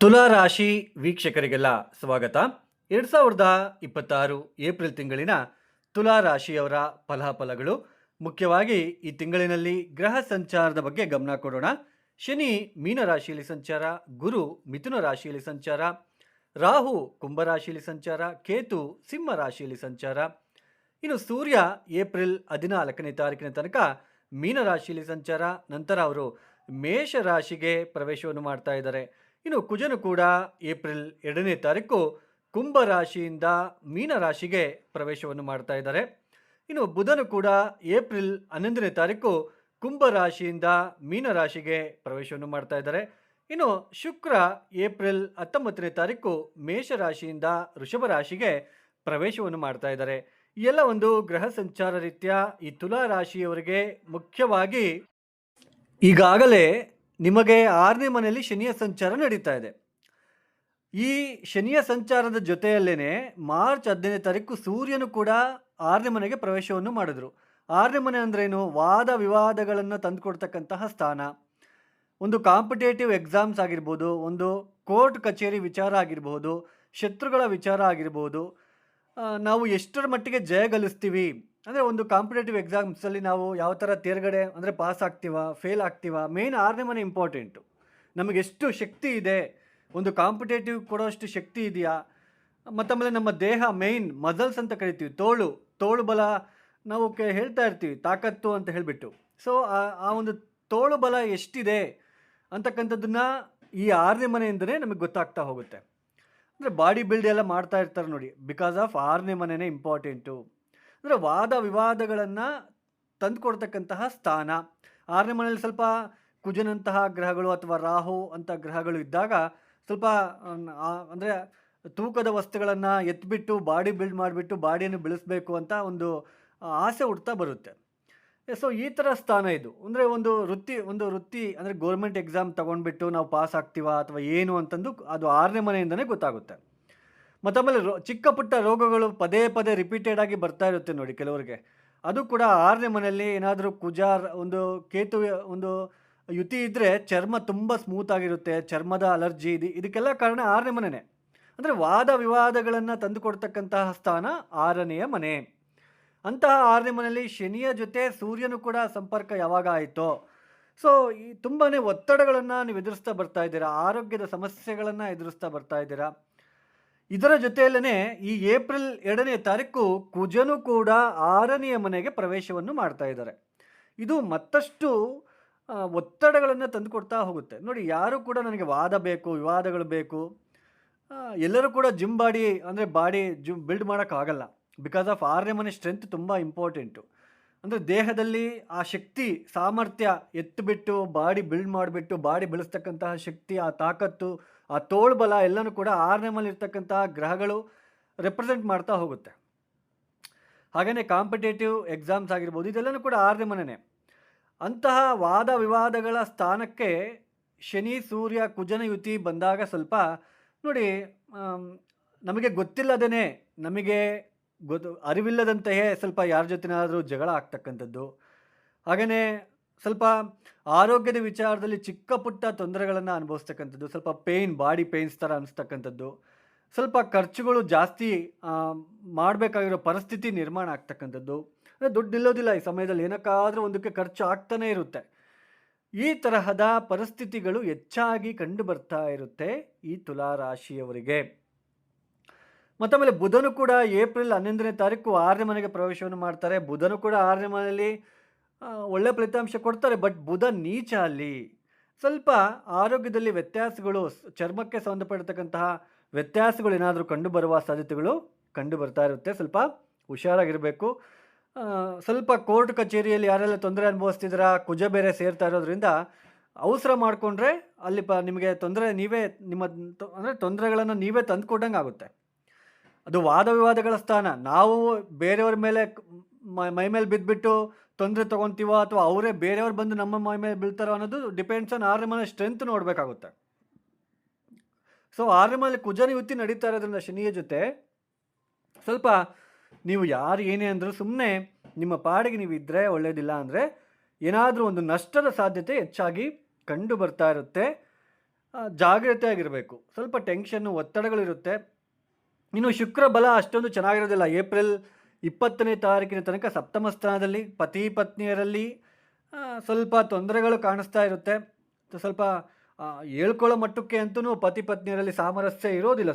ತುಲಾ ರಾಶಿ ವೀಕ್ಷಕರಿಗೆಲ್ಲ ಸ್ವಾಗತ. 2026 ಏಪ್ರಿಲ್ ತಿಂಗಳಿನ ತುಲಾ ರಾಶಿಯವರ ಫಲಾಫಲಗಳು. ಮುಖ್ಯವಾಗಿ ಈ ತಿಂಗಳಿನಲ್ಲಿ ಗ್ರಹ ಸಂಚಾರದ ಬಗ್ಗೆ ಗಮನ ಕೊಡೋಣ. ಶನಿ ಮೀನ ರಾಶಿಯಲ್ಲಿ ಸಂಚಾರ, ಗುರು ಮಿಥುನ ರಾಶಿಯಲ್ಲಿ ಸಂಚಾರ, ರಾಹು ಕುಂಭ ರಾಶಿಯಲ್ಲಿ ಸಂಚಾರ, ಕೇತು ಸಿಂಹ ರಾಶಿಯಲ್ಲಿ ಸಂಚಾರ. ಇನ್ನು ಸೂರ್ಯ ಏಪ್ರಿಲ್ 14ನೇ ತಾರೀಕಿನ ತನಕ ಮೀನ ರಾಶಿಯಲ್ಲಿ ಸಂಚಾರ, ನಂತರ ಅವರು ಮೇಷ ರಾಶಿಗೆ ಪ್ರವೇಶವನ್ನು ಮಾಡ್ತಾ ಇದ್ದಾರೆ. ಇನ್ನು ಕುಜನು ಕೂಡ ಏಪ್ರಿಲ್ 2ನೇ ತಾರೀಕು ಕುಂಭ ರಾಶಿಯಿಂದ ಮೀನ ರಾಶಿಗೆ ಪ್ರವೇಶವನ್ನು ಮಾಡ್ತಾ ಇದ್ದಾರೆ. ಇನ್ನು ಬುಧನು ಕೂಡ ಏಪ್ರಿಲ್ 11ನೇ ತಾರೀಕು ಕುಂಭ ರಾಶಿಯಿಂದ ಮೀನ ರಾಶಿಗೆ ಪ್ರವೇಶವನ್ನು ಮಾಡ್ತಾ ಇದ್ದಾರೆ. ಇನ್ನು ಶುಕ್ರ ಏಪ್ರಿಲ್ 19ನೇ ತಾರೀಕು ಮೇಷ ರಾಶಿಯಿಂದ ವೃಷಭ ರಾಶಿಗೆ ಪ್ರವೇಶವನ್ನು ಮಾಡ್ತಾ ಇದ್ದಾರೆ. ಈ ಎಲ್ಲ ಒಂದು ಗ್ರಹ ಸಂಚಾರ ರೀತ್ಯ ಈ ತುಲಾ ರಾಶಿಯವರಿಗೆ ಮುಖ್ಯವಾಗಿ ಈಗಾಗಲೇ ನಿಮಗೆ 6ನೇ ಮನೆಯಲ್ಲಿ ಶನಿಯ ಸಂಚಾರ ನಡೀತಾ ಇದೆ. ಈ ಶನಿಯ ಸಂಚಾರದ ಜೊತೆಯಲ್ಲೇನೆ ಮಾರ್ಚ್ 15ನೇ ತಾರೀಕು ಸೂರ್ಯನು ಕೂಡ 6ನೇ ಮನೆಗೆ ಪ್ರವೇಶವನ್ನು ಮಾಡಿದ್ರು. 6ನೇ ಮನೆ ಅಂದ್ರೇನು? ವಾದ ವಿವಾದಗಳನ್ನು ತಂದುಕೊಡ್ತಕ್ಕಂತಹ ಸ್ಥಾನ. ಒಂದು ಕಾಂಪಿಟೇಟಿವ್ ಎಕ್ಸಾಮ್ಸ್ ಆಗಿರ್ಬೋದು, ಒಂದು ಕೋರ್ಟ್ ಕಚೇರಿ ವಿಚಾರ ಆಗಿರ್ಬೋದು, ಶತ್ರುಗಳ ವಿಚಾರ ಆಗಿರ್ಬೋದು, ನಾವು ಎಷ್ಟರ ಮಟ್ಟಿಗೆ ಜಯ ಗಳಿಸ್ತೀವಿ ಅಂದರೆ ಒಂದು ಕಾಂಪಿಟೇಟಿವ್ ಎಕ್ಸಾಮ್ಸಲ್ಲಿ ನಾವು ಯಾವ ಥರ ತೇರ್ಗಡೆ ಅಂದರೆ ಪಾಸ್ ಆಗ್ತೀವಾ, ಫೇಲ್ ಆಗ್ತೀವಾ, ಮೇನ್ 6ನೇ ಮನೆ ಇಂಪಾರ್ಟೆಂಟು. ನಮಗೆಷ್ಟು ಶಕ್ತಿ ಇದೆ, ಒಂದು ಕಾಂಪಿಟೇಟಿವ್ ಕೊಡೋಷ್ಟು ಶಕ್ತಿ ಇದೆಯಾ, ಮತ್ತೊಮ್ಮೆ ನಮ್ಮ ದೇಹ ಮೇಯ್ನ್ ಮಸಲ್ಸ್ ಅಂತ ಕರಿತೀವಿ, ತೋಳು ಬಲ ನಾವು ಹೇಳ್ತಾ ಇರ್ತೀವಿ, ತಾಕತ್ತು ಅಂತ ಹೇಳಿಬಿಟ್ಟು. ಸೊ ಆ ಒಂದು ತೋಳು ಬಲ ಎಷ್ಟಿದೆ ಅಂತಕ್ಕಂಥದ್ದನ್ನು ಈ 6ನೇ ಮನೆಯಿಂದಲೇ ನಮಗೆ ಗೊತ್ತಾಗ್ತಾ ಹೋಗುತ್ತೆ. ಅಂದರೆ ಬಾಡಿ ಬಿಲ್ಡ್ ಎಲ್ಲ ಮಾಡ್ತಾ ಇರ್ತಾರೆ ನೋಡಿ, ಬಿಕಾಸ್ ಆಫ್ 6ನೇ ಮನೆಯೇ ಇಂಪಾರ್ಟೆಂಟು. ಅಂದರೆ ವಾದ ವಿವಾದಗಳನ್ನು ತಂದುಕೊಡ್ತಕ್ಕಂತಹ ಸ್ಥಾನ. 6ನೇ ಮನೆಯಲ್ಲಿ ಸ್ವಲ್ಪ ಕುಜನಂತಹ ಗ್ರಹಗಳು ಅಥವಾ ರಾಹು ಅಂತ ಗ್ರಹಗಳು ಇದ್ದಾಗ ಸ್ವಲ್ಪ ಅಂದರೆ ತೂಕದ ವಸ್ತುಗಳನ್ನು ಎತ್ಬಿಟ್ಟು ಬಾಡಿ ಬಿಲ್ಡ್ ಮಾಡಿಬಿಟ್ಟು ಬಾಡಿಯನ್ನು ಬೆಳೆಸಬೇಕು ಅಂತ ಒಂದು ಆಸೆ ಹುಡ್ತಾ ಬರುತ್ತೆ. ಸೊ ಈ ಥರ ಸ್ಥಾನ ಇದು. ಅಂದರೆ ಒಂದು ವೃತ್ತಿ ಅಂದರೆ ಗೌರ್ಮೆಂಟ್ ಎಕ್ಸಾಮ್ ತೊಗೊಂಡ್ಬಿಟ್ಟು ನಾವು ಪಾಸ್ ಆಗ್ತೀವಾ ಅಥವಾ ಏನು ಅಂತಂದು ಅದು 6ನೇ ಮನೆಯಿಂದನೇ ಗೊತ್ತಾಗುತ್ತೆ. ಮತ್ತು ಆಮೇಲೆ ಚಿಕ್ಕ ಪುಟ್ಟ ರೋಗಗಳು ಪದೇ ಪದೇ ರಿಪೀಟೆಡ್ ಆಗಿ ಬರ್ತಾ ಇರುತ್ತೆ ನೋಡಿ ಕೆಲವರಿಗೆ. ಅದು ಕೂಡ 6ನೇ ಮನೆಯಲ್ಲಿ ಏನಾದರೂ ಒಂದು ಕೇತು ಒಂದು ಯುತಿ ಇದ್ದರೆ ಚರ್ಮ ತುಂಬ ಸ್ಮೂತ್ ಆಗಿರುತ್ತೆ, ಚರ್ಮದ ಅಲರ್ಜಿ ಇದಕ್ಕೆಲ್ಲ ಕಾರಣ 6ನೇ ಮನೆಯೇ. ಅಂದರೆ ವಾದ ವಿವಾದಗಳನ್ನು ತಂದುಕೊಡ್ತಕ್ಕಂತಹ ಸ್ಥಾನ 6ನೆಯ ಮನೆ. ಅಂತಹ 6ನೇ ಮನೆಯಲ್ಲಿ ಶನಿಯ ಜೊತೆ ಸೂರ್ಯನು ಕೂಡ ಸಂಪರ್ಕ ಯಾವಾಗ ಆಯಿತೋ, ಸೊ ಈ ತುಂಬಾ ಒತ್ತಡಗಳನ್ನು ನೀವು ಎದುರಿಸ್ತಾ ಬರ್ತಾ ಇದ್ದೀರಾ, ಆರೋಗ್ಯದ ಸಮಸ್ಯೆಗಳನ್ನು ಎದುರಿಸ್ತಾ ಬರ್ತಾ ಇದ್ದೀರಾ. ಇದರ ಜೊತೆಯಲ್ಲೇ ಈ ಏಪ್ರಿಲ್ 2ನೇ ತಾರೀಕು ಕುಜನು ಕೂಡ 6ನೆಯ ಮನೆಗೆ ಪ್ರವೇಶವನ್ನು ಮಾಡ್ತಾ ಇದ್ದಾರೆ. ಇದು ಮತ್ತಷ್ಟು ಒತ್ತಡಗಳನ್ನು ತಂದುಕೊಡ್ತಾ ಹೋಗುತ್ತೆ ನೋಡಿ. ಯಾರು ಕೂಡ ನನಗೆ ವಾದ ಬೇಕು, ವಿವಾದಗಳು ಬೇಕು, ಎಲ್ಲರೂ ಕೂಡ ಜಿಮ್ ಬಾಡಿ ಬಿಲ್ಡ್ ಮಾಡೋಕ್ಕಾಗಲ್ಲ. ಬಿಕಾಸ್ ಆಫ್ 6ನೇ ಮನೆ ಸ್ಟ್ರೆಂತ್ ತುಂಬ ಇಂಪಾರ್ಟೆಂಟು. ಅಂದರೆ ದೇಹದಲ್ಲಿ ಆ ಶಕ್ತಿ ಸಾಮರ್ಥ್ಯ ಎತ್ತಿಬಿಟ್ಟು ಬಾಡಿ ಬಿಲ್ಡ್ ಮಾಡಿಬಿಟ್ಟು ಬಾಡಿ ಬೆಳೆಸ್ತಕ್ಕಂತಹ ಶಕ್ತಿ, ಆ ತಾಕತ್ತು, ಆ ತೋಳು ಬಲ ಎಲ್ಲನೂ ಕೂಡ 6ನೇ ಮನೆ ಇರ್ತಕ್ಕಂತಹ ಗ್ರಹಗಳು ರೆಪ್ರೆಸೆಂಟ್ ಮಾಡ್ತಾ ಹೋಗುತ್ತೆ. ಹಾಗೆಯೇ ಕಾಂಪಿಟೇಟಿವ್ ಎಕ್ಸಾಮ್ಸ್ ಆಗಿರ್ಬೋದು, ಇದೆಲ್ಲನೂ ಕೂಡ 6ನೇ ಮನೆಯೇ. ಅಂತಹ ವಾದ ವಿವಾದಗಳ ಸ್ಥಾನಕ್ಕೆ ಶನಿ ಸೂರ್ಯ ಕುಜನ ಯುತಿ ಬಂದಾಗ ಸ್ವಲ್ಪ ನೋಡಿ, ನಮಗೆ ಗೊತ್ತಿಲ್ಲದೇ ನಮಗೆ ಅರಿವಿಲ್ಲದಂತೆಯೇ ಸ್ವಲ್ಪ ಯಾರ ಜೊತೆನಾದರೂ ಜಗಳ ಆಗ್ತಕ್ಕಂಥದ್ದು, ಹಾಗೆಯೇ ಸ್ವಲ್ಪ ಆರೋಗ್ಯದ ವಿಚಾರದಲ್ಲಿ ಚಿಕ್ಕ ಪುಟ್ಟ ತೊಂದರೆಗಳನ್ನು ಅನುಭವಿಸ್ತಕ್ಕಂಥದ್ದು, ಸ್ವಲ್ಪ ಬಾಡಿ ಪೇಯ್ನ್ಸ್ ಥರ ಅನಿಸ್ತಕ್ಕಂಥದ್ದು, ಸ್ವಲ್ಪ ಖರ್ಚುಗಳು ಜಾಸ್ತಿ ಮಾಡಬೇಕಾಗಿರೋ ಪರಿಸ್ಥಿತಿ ನಿರ್ಮಾಣ ಆಗ್ತಕ್ಕಂಥದ್ದು. ಅಂದರೆ ದುಡ್ಡು ನಿಲ್ಲೋದಿಲ್ಲ ಈ ಸಮಯದಲ್ಲಿ, ಏನಕ್ಕಾದರೂ ಒಂದಕ್ಕೆ ಖರ್ಚು ಆಗ್ತಾನೇ ಇರುತ್ತೆ. ಈ ತರಹದ ಪರಿಸ್ಥಿತಿಗಳು ಹೆಚ್ಚಾಗಿ ಕಂಡು ಬರ್ತಾ ಇರುತ್ತೆ ಈ ತುಲಾ ರಾಶಿಯವರಿಗೆ. ಮತ್ತೊಮ್ಮೆ ಬುಧನು ಕೂಡ ಏಪ್ರಿಲ್ 11ನೇ ತಾರೀಕು 6ನೇ ಮನೆಗೆ ಪ್ರವೇಶವನ್ನು ಮಾಡ್ತಾರೆ. ಬುಧನು ಕೂಡ 6ನೇ ಮನೆಯಲ್ಲಿ ಒಳ್ಳೆ ಫಲಿತಾಂಶ ಕೊಡ್ತಾರೆ. ಬಟ್ ಬುಧ ನೀಚ ಅಲ್ಲಿ. ಸ್ವಲ್ಪ ಆರೋಗ್ಯದಲ್ಲಿ ವ್ಯತ್ಯಾಸಗಳು, ಚರ್ಮಕ್ಕೆ ಸಂಬಂಧಪಟ್ಟಿರ್ತಕ್ಕಂತಹ ವ್ಯತ್ಯಾಸಗಳು ಏನಾದರೂ ಕಂಡು ಬರುವ ಸಾಧ್ಯತೆಗಳು ಕಂಡು ಬರ್ತಾ ಇರುತ್ತೆ. ಸ್ವಲ್ಪ ಹುಷಾರಾಗಿರಬೇಕು. ಸ್ವಲ್ಪ ಕೋರ್ಟ್ ಕಚೇರಿಯಲ್ಲಿ ಯಾರೆಲ್ಲ ತೊಂದರೆ ಅನುಭವಿಸ್ತಿದ್ದೀರಾ, ಕುಜ ಬೇರೆ ಸೇರ್ತಾ ಇರೋದ್ರಿಂದ ಅವಸರ ಮಾಡಿಕೊಂಡ್ರೆ ಅಲ್ಲಿ ನಿಮಗೆ ತೊಂದರೆಗಳನ್ನು ನೀವೇ ತಂದುಕೊಟ್ಟಂಗೆ ಆಗುತ್ತೆ. ಅದು ವಾದ ವಿವಾದಗಳ ಸ್ಥಾನ. ನಾವು ಬೇರೆಯವ್ರ ಮೇಲೆ ಮೈ ಮೇಲೆ ಬಿದ್ದುಬಿಟ್ಟು ತೊಂದರೆ ತೊಗೊತೀವೋ ಅಥವಾ ಅವರೇ ಬೇರೆಯವ್ರು ಬಂದು ನಮ್ಮ ಮೈ ಮೇಲೆ ಬೀಳ್ತಾರೋ ಅನ್ನೋದು ಡಿಪೆಂಡ್ಸ್ ಆನ್ 6ನೇ ಮನೆ ಸ್ಟ್ರೆಂತ್ ನೋಡಬೇಕಾಗುತ್ತೆ. ಸೊ 6ನೇ ಮನೆಯಲ್ಲಿ ಕುಜನ ಯುತಿ ನಡೀತಾ ಇರೋದ್ರಿಂದ ಶನಿಯ ಜೊತೆ ಸ್ವಲ್ಪ ನೀವು ಯಾರು ಏನೇ ಅಂದರೂ ಸುಮ್ಮನೆ ನಿಮ್ಮ ಪಾಡಿಗೆ ನೀವು ಇದ್ದರೆ ಒಳ್ಳೆಯದಿಲ್ಲ. ಅಂದರೆ ಏನಾದರೂ ಒಂದು ನಷ್ಟದ ಸಾಧ್ಯತೆ ಹೆಚ್ಚಾಗಿ ಕಂಡು ಬರ್ತಾ ಇರುತ್ತೆ. ಜಾಗ್ರತೆಯಾಗಿರಬೇಕು. ಸ್ವಲ್ಪ ಟೆನ್ಷನ್ನು, ಒತ್ತಡಗಳಿರುತ್ತೆ. ಇನ್ನು ಶುಕ್ರ ಬಲ ಅಷ್ಟೊಂದು ಚೆನ್ನಾಗಿರೋದಿಲ್ಲ. ಏಪ್ರಿಲ್ 20ನೇ ತಾರೀಕಿನ ತನಕ ಸಪ್ತಮ ಸ್ಥಾನದಲ್ಲಿ ಪತಿ ಪತ್ನಿಯರಲ್ಲಿ ಸ್ವಲ್ಪ ತೊಂದರೆಗಳು ಕಾಣಿಸ್ತಾ ಇರುತ್ತೆ. ಸ್ವಲ್ಪ ಹೇಳ್ಕೊಳ್ಳೋ ಮಟ್ಟಕ್ಕೆ ಅಂತೂ ಪತಿ ಪತ್ನಿಯರಲ್ಲಿ ಸಾಮರಸ್ಯ ಇರೋದಿಲ್ಲ.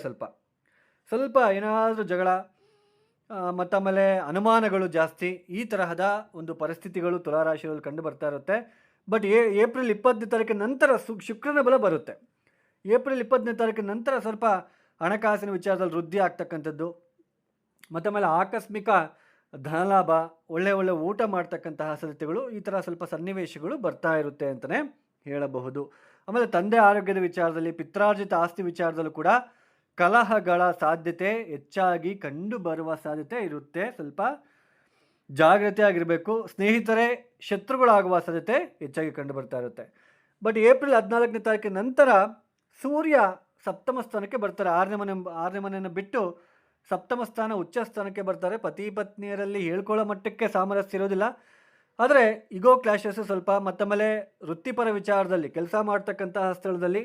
ಸ್ವಲ್ಪ ಏನಾದರೂ ಜಗಳ ಮತ್ತು ಆಮೇಲೆ ಅನುಮಾನಗಳು ಜಾಸ್ತಿ, ಈ ತರಹದ ಒಂದು ಪರಿಸ್ಥಿತಿಗಳು ತುಲಾರಾಶಿಯಲ್ಲಿ ಕಂಡು ಬರ್ತಾ ಇರುತ್ತೆ. ಬಟ್ ಏಪ್ರಿಲ್ 20ನೇ ತಾರೀಕಿನ ನಂತರ ಶುಕ್ರನ ಬಲ ಬರುತ್ತೆ. ಏಪ್ರಿಲ್ 20ನೇ ತಾರೀಕಿನ ನಂತರ ಸ್ವಲ್ಪ ಹಣಕಾಸಿನ ವಿಚಾರದಲ್ಲಿ ವೃದ್ಧಿ ಆಗ್ತಕ್ಕಂಥದ್ದು, ಮತ್ತು ಆಮೇಲೆ ಆಕಸ್ಮಿಕ ಧನಲಾಭ, ಒಳ್ಳೆ ಊಟ ಮಾಡ್ತಕ್ಕಂತಹ ಸಾಧ್ಯತೆಗಳು, ಈ ಥರ ಸ್ವಲ್ಪ ಸನ್ನಿವೇಶಗಳು ಬರ್ತಾ ಇರುತ್ತೆ ಅಂತಲೇ ಹೇಳಬಹುದು. ಆಮೇಲೆ ತಂದೆ ಆರೋಗ್ಯದ ವಿಚಾರದಲ್ಲಿ, ಪಿತ್ರಾರ್ಜಿತ ಆಸ್ತಿ ವಿಚಾರದಲ್ಲೂ ಕೂಡ ಕಲಹಗಳ ಸಾಧ್ಯತೆ ಹೆಚ್ಚಾಗಿ ಕಂಡು ಬರುವ ಸಾಧ್ಯತೆ ಇರುತ್ತೆ. ಸ್ವಲ್ಪ ಜಾಗ್ರತೆಯಾಗಿರಬೇಕು. ಸ್ನೇಹಿತರೇ ಶತ್ರುಗಳಾಗುವ ಸಾಧ್ಯತೆ ಹೆಚ್ಚಾಗಿ ಕಂಡು ಬರ್ತಾ ಇರುತ್ತೆ. ಬಟ್ ಏಪ್ರಿಲ್ 14ನೇ ತಾರೀಕಿನ ನಂತರ ಸೂರ್ಯ ಸಪ್ತಮ ಸ್ಥಾನಕ್ಕೆ ಬರ್ತಾರೆ. ಆರನೇ ಮನೆಯನ್ನು ಬಿಟ್ಟು ಸಪ್ತಮ ಸ್ಥಾನ ಉಚ್ಚ ಸ್ಥಾನಕ್ಕೆ ಬರ್ತಾರೆ. ಪತಿ ಪತ್ನಿಯರಲ್ಲಿ ಹೇಳ್ಕೊಳ್ಳೋ ಮಟ್ಟಕ್ಕೆ ಸಾಮರಸ್ಯ ಇರೋದಿಲ್ಲ. ಆದರೆ ಇಗೋ ಕ್ಲಾಶಸ್ ಸ್ವಲ್ಪ, ಮತ್ತಮೇಲೆ ವೃತ್ತಿಪರ ವಿಚಾರದಲ್ಲಿ ಕೆಲಸ ಮಾಡ್ತಕ್ಕಂತಹ ಸ್ಥಳದಲ್ಲಿ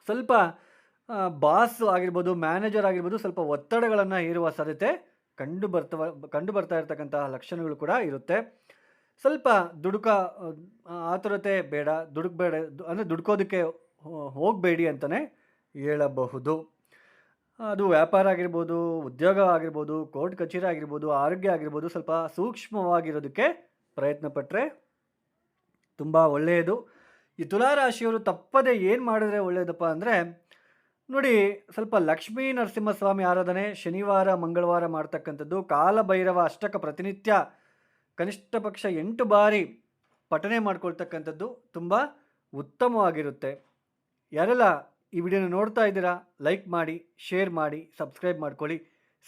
ಸ್ವಲ್ಪ ಬಾಸ್ ಆಗಿರ್ಬೋದು, ಮ್ಯಾನೇಜರ್ ಆಗಿರ್ಬೋದು, ಸ್ವಲ್ಪ ಒತ್ತಡಗಳನ್ನು ಹೇರುವ ಸಾಧ್ಯತೆ ಕಂಡು ಬರ್ತಾ ಇರತಕ್ಕಂತಹ ಲಕ್ಷಣಗಳು ಕೂಡ ಇರುತ್ತೆ. ಸ್ವಲ್ಪ ಆತುರತೆ ಬೇಡ, ಅಂದರೆ ದುಡ್ಕೋದಕ್ಕೆ ಹೋಗಬೇಡಿ ಅಂತಲೇ ಹೇಳಬಹುದು. ಅದು ವ್ಯಾಪಾರ ಆಗಿರ್ಬೋದು, ಉದ್ಯೋಗ ಆಗಿರ್ಬೋದು, ಕೋರ್ಟ್ ಕಚೇರಿ ಆಗಿರ್ಬೋದು, ಆರೋಗ್ಯ ಆಗಿರ್ಬೋದು, ಸ್ವಲ್ಪ ಸೂಕ್ಷ್ಮವಾಗಿರೋದಕ್ಕೆ ಪ್ರಯತ್ನ ಪಟ್ಟರೆ ತುಂಬ ಒಳ್ಳೆಯದು. ಈ ತುಲಾರಾಶಿಯವರು ತಪ್ಪದೆ ಏನು ಮಾಡಿದ್ರೆ ಒಳ್ಳೆಯದಪ್ಪ ಅಂದರೆ, ನೋಡಿ, ಸ್ವಲ್ಪ ಲಕ್ಷ್ಮೀ ನರಸಿಂಹಸ್ವಾಮಿ ಆರಾಧನೆ ಶನಿವಾರ ಮಂಗಳವಾರ ಮಾಡ್ತಕ್ಕಂಥದ್ದು, ಕಾಲಭೈರವ ಅಷ್ಟಕ ಪ್ರತಿನಿತ್ಯ ಕನಿಷ್ಠ ಪಕ್ಷ 8 ಬಾರಿ ಪಠನೆ ಮಾಡ್ಕೊಳ್ತಕ್ಕಂಥದ್ದು ತುಂಬ ಉತ್ತಮವಾಗಿರುತ್ತೆ. ಯಾರೆಲ್ಲ ಈ ವಿಡಿಯೋನ ನೋಡ್ತಾ ಇದ್ದೀರಾ, ಲೈಕ್ ಮಾಡಿ, ಶೇರ್ ಮಾಡಿ, ಸಬ್ಸ್ಕ್ರೈಬ್ ಮಾಡ್ಕೊಳ್ಳಿ.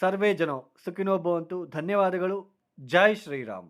ಸರ್ವೇ ಜನೋ ಸುಖಿನೋ ಭವಂತು. ಧನ್ಯವಾದಗಳು. ಜೈ ಶ್ರೀರಾಮ್.